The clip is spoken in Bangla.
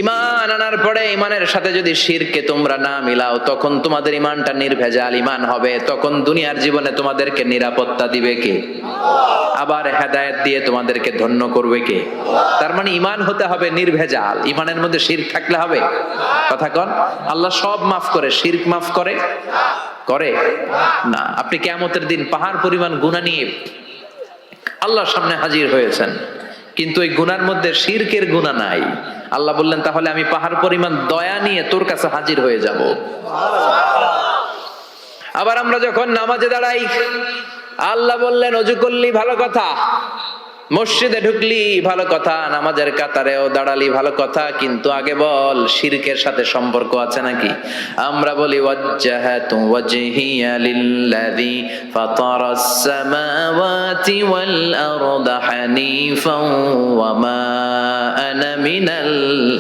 ঈমান আনার পরে ঈমানের সাথে যদি শিরকে তোমরা না মিলাও, তখন তোমাদের ঈমানটা নির্ভেজাল ঈমান হবে। তখন দুনিয়ার জীবনে তোমাদেরকে নিরাপত্তা দিবে কে? আবার হেদায়েত দিয়ে তোমাদেরকে ধন্য করবে কে? তার মানে ঈমান হতে হবে নির্ভেজাল। ঈমানের মধ্যে শিরক থাকলে হবে? কথা কন। আল্লাহ সব মাফ করে, শিরক মাফ করে? করে না। আপনি কিয়ামতের দিন পাহাড় পরিমাণ গুনাহ নিয়ে আল্লাহর সামনে হাজির হয়েছেন, কিন্তু এই গুনার মধ্যে শিরকের গুনাহ নাই। আল্লাহ বললেন, তাহলে আমি পাহাড় পরিমাণ দয়া নিয়ে তোর কাছে হাজির হয়ে যাব। আবার আমরা যখন নামাজে দাঁড়াই, আল্লাহ বললেন ওযু করলি ভালো কথা, মসজিদে ঢুকলি ভালো কথা, নামাজের কাতারেও দাঁড়ালি ভালো কথা, কিন্তু আগে বল শিরকের সাথে সম্পর্ক আছে নাকি? আমরা বলি ওয়াজ্জাহাতু ওয়াজহিয়া লিল্লাযী ফাতারাস সামাওয়াতি ওয়াল আরদা হানিফাও ওয়া মা আনা মিনাল